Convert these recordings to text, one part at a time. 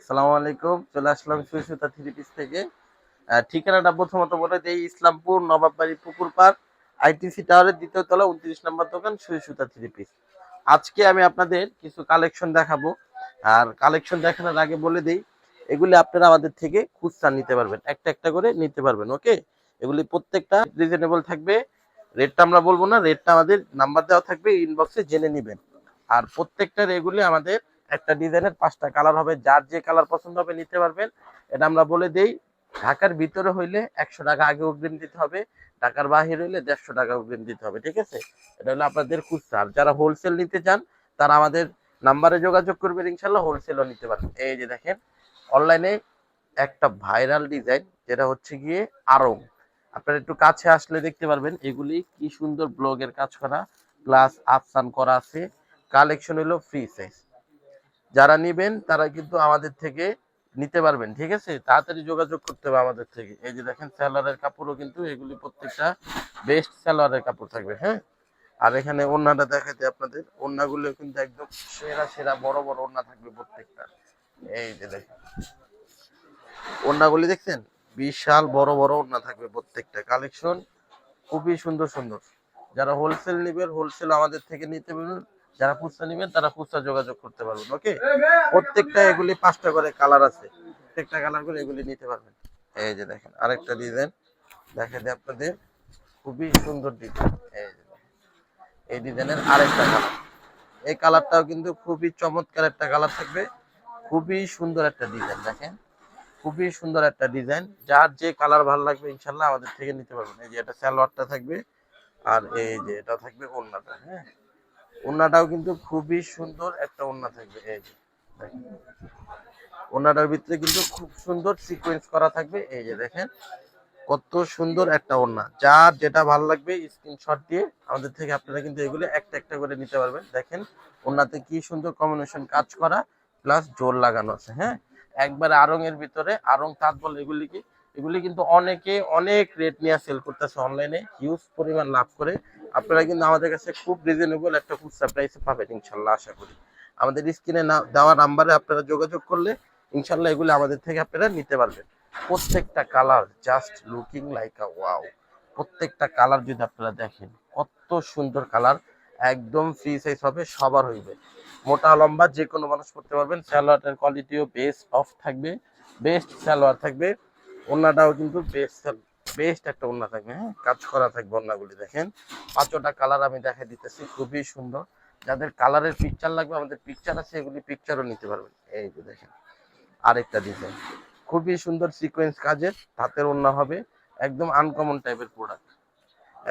আসসালামু আলাইকুম। চলে আসলাম সুই সুতা থ্রি পিস থেকে। ঠিকানাটা প্রথমত বলে দেই, ইসলামপুর নবাববাড়ি পুকুর পাড় আইটিসি টাওয়ারের দ্বিতীয় তলা 29 নম্বর দোকান, সুই সুতা থ্রি পিস। আজকে আমি আপনাদের কিছু কালেকশন দেখাবো। আর কালেকশন দেখানোর আগে বলে দেই, এগুলি আপনারা আমাদের থেকে খুচরা নিতে পারবেন, একটা একটা করে নিতে পারবেন। ওকে, এগুলি প্রত্যেকটা রিজনেবল থাকবে। রেটটা আমরা বলবো না, রেটটা আমাদের নাম্বার দেওয়া থাকবে, ইনবক্সে জেনে নেবেন। আর প্রত্যেকটার এগুলি আমাদের একটা ডিজাইনের 5টা কালার হবে, যার যে কালার পছন্দ হবে নিতে পারবেন। এটা আমরা বলে দেই, ঢাকার ভিতরে হইলে 100 টাকা আগে অগ্রিম দিতে হবে, ঢাকার বাহির হইলে 150 টাকা অগ্রিম দিতে হবে। ঠিক আছে, এটা হলো আপনাদের খুচরা। আর যারা হোলসেল নিতে চান তারা আমাদের নাম্বারে যোগাযোগ করবেন, ইনশাল্লাহ হোলসেলও নিতে পারবেন। এই যে দেখেন, অনলাইনে একটা ভাইরাল ডিজাইন, যেটা হচ্ছে গিয়ে আরং। আপনারা একটু কাছে আসলে দেখতে পারবেন এগুলি কি সুন্দর ব্লগের কাজ করা, প্লাস আফসান করা আছে। কালেকশন হলো ফ্রি সাইজ। যারা নিবেন তারা কিন্তু আমাদের থেকে নিতে পারবেন। ঠিক আছে, তাড়াতাড়ি যোগাযোগ করতে হবে আমাদের থেকে। এই যে দেখেন, সালোয়ারের কাপড়ও কিন্তু এগুলি প্রত্যেকটা বেস্ট সালোয়ারের কাপড় থাকবে। হ্যাঁ, আর এখানে ওড়নাটা দেখাতে আপনাদের, ওড়নাগুলো কিন্তু একদম সেরা সেরা বড় বড় ওড়না থাকবে প্রত্যেকটা। এই যে দেখেন ওড়নাগুলি দেখছেন, বিশাল বড় বড় ওড়না থাকবে প্রত্যেকটা। কালেকশন খুবই সুন্দর সুন্দর। যারা হোলসেল নেবেন হোলসেল আমাদের থেকে নিতে পারবেন, যারা খুচরা নেবেন তারা খুচরা যোগাযোগ করতে পারবেন। ওকে, প্রত্যেকটা এগুলি 5টা করে কালার আছে, প্রত্যেকটা কালার করে এগুলি নিতে পারবেন। এই যে দেখেন আরেকটা ডিজাইন দেখা দেয় আপনাদের, খুবই সুন্দর ডিজাইন। এই যে এই ডিজাইনের আরেকটা কালার, এই কালারটাও কিন্তু খুবই চমৎকার একটা কালার থাকবে, খুবই সুন্দর একটা ডিজাইন। দেখেন খুবই সুন্দর একটা ডিজাইন, যার যে কালার ভালো লাগবে ইনশাল্লাহ আমাদের থেকে নিতে পারবেন। এই যে এটা সালোয়ারটা থাকবে, আর এই যে এটা থাকবে ওড়নাটা। হ্যাঁ, ওড়নাটাও কিন্তু খুবই সুন্দর একটা ওড়না থাকবে। এই যে দেখেন, ওড়নাটার ভিতরে কিন্তু খুব সুন্দর সিকোয়েন্স করা থাকবে। এই যে দেখেন কত সুন্দর একটা ওড়না, যার যেটা ভালো লাগবে স্ক্রিনশট দিয়ে আমাদের থেকে আপনারা কিন্তু এগুলো একটা একটা করে নিতে পারবেন। দেখেন ওড়নাতে কি সুন্দর কম্বিনেশন কাজ করা, প্লাস জোর লাগানো আছে। হ্যাঁ, একবার আড়ং এর ভিতরে, আড়ং তাঁত বলে এগুলি কি, এগুলি কিন্তু অনেকে অনেক রেট নিয়ে সেল করতেছে অনলাইনে, হিউজ পরিমাণ লাভ করে। আপনারা কিন্তু আমাদের কাছে খুব রিজনেবল একটা খুচরা প্রাইসে পাবেন ইনশাল্লাহ, আশা করি। আমাদের স্ক্রিনে দেওয়া নাম্বারে আপনারা যোগাযোগ করলে ইনশাল্লাহ এগুলো আমাদের থেকে আপনারা নিতে পারবেন। প্রত্যেকটা কালার জাস্ট লুকিং লাইক আ ওয়াও। প্রত্যেকটা কালার যদি আপনারা দেখেন কত সুন্দর কালার, একদম ফ্রি সাইজ হবে, সবার হইবে। মোটা লম্বা যে কোনো মানুষ পড়তে পারবেন। সালোয়ারের কোয়ালিটিও বেস্ট অফ থাকবে, বেস্ট সালোয়ার থাকবে। ওড়নাটাও কিন্তু বেস্ট একটা ওড়না থাকবে। হ্যাঁ, কাজ করা থাকবে ওড়নাগুলি। দেখেন 5টা কালার আমি দেখাই দিতেছি, খুবই সুন্দর। যাদের কালারের পিকচার লাগবে আমাদের পিকচার আছে, এগুলি পিকচারও নিতে পারবেন। এই যে দেখেন আরেকটা ডিজাইন, খুবই সুন্দর সিকোয়েন্স কাজের হাতের ওড়না হবে, একদম আনকমন টাইপের প্রোডাক্ট,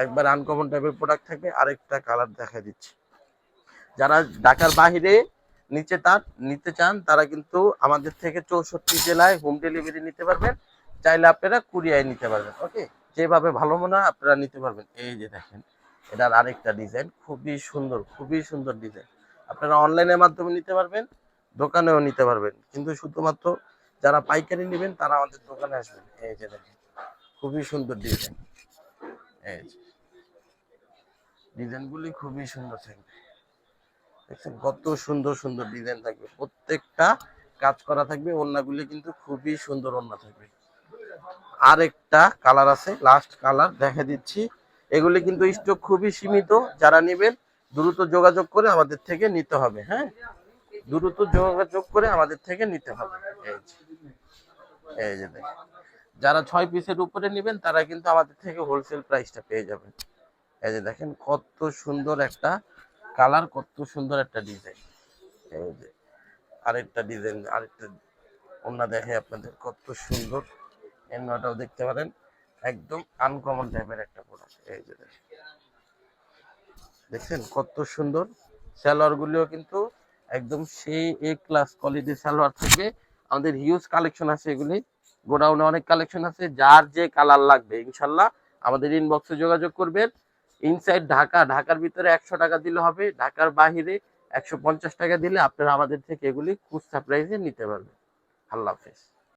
একবার আনকমন টাইপের প্রোডাক্ট থাকবে। আরেকটা কালার দেখা দিচ্ছি, যারা ঢাকার বাহিরে নিচে তার নিতে চান তারা কিন্তু আমাদের থেকে 64 জেলায় হোম ডেলিভারি নিতে পারবেন, চাইলে আপনারা কুরিয়ায় নিতে পারবেন। ওকে, যেভাবে ভালো মনে হয় আপনারা নিতে পারবেন। এই যে দেখেন এটার আরেকটা ডিজাইন, খুবই সুন্দর, খুবই সুন্দর ডিজাইন। আপনারা অনলাইনের মাধ্যমে নিতে পারবেন, দোকানেও নিতে পারবেন, কিন্তু শুধুমাত্র যারা পাইকারি নেবেন তারা আমাদের দোকানে আসবেন। এই যে দেখেন খুবই সুন্দর ডিজাইন, এই যে ডিজাইনগুলি খুবই সুন্দর থাকবে। দেখছেন কত সুন্দর সুন্দর ডিজাইন থাকবে, প্রত্যেকটা কাজ করা থাকবে। ওড়নাগুলি কিন্তু খুবই সুন্দর ওড়না থাকবে। আরেকটা কালার আছে, লাস্ট কালার দেখা দিচ্ছি। এগুলি কিন্তু স্টক খুবই সীমিত, যারা নেবেন দ্রুত যোগাযোগ করে আমাদের থেকে নিতে হবে। হ্যাঁ, দ্রুত যোগাযোগ করে আমাদের থেকে নিতে হবে। এই যে এই যে দেখেন, যারা 6 পিসের উপরে নেবেন তারা কিন্তু আমাদের থেকে হোলসেল প্রাইসটা পেয়ে যাবেন। এই যে দেখেন কত সুন্দর একটা কালার, কত সুন্দর একটা ডিজাইন। এই যে আরেকটা ডিজাইন, আরেকটা ওড়না দেখে আপনাদের কত সুন্দর, এন্নাটাও দেখতে পারেন, একদম আনকমন টাইপের একটা প্রোডাক্ট। এই যে দেখছেন কত সুন্দর। সালোয়ার গুলিও কিন্তু একদম সেই এ ক্লাস কোয়ালিটির সালোয়ার থাকবে। আমাদের হিউজ কালেকশন আছে, এগুলি গোডাউনে অনেক কালেকশন আছে। যার যে কালার লাগবে ইনশাল্লাহ আমাদের ইনবক্সে যোগাযোগ করবেন। ইনসাইড ঢাকা, ঢাকার ভিতরে 100 টাকা দিলে হবে, ঢাকার বাহিরে 150 টাকা দিলে আপনারা আমাদের থেকে এগুলি খুচরা প্রাইসে নিতে পারবেন। আল্লাহ হাফেজ।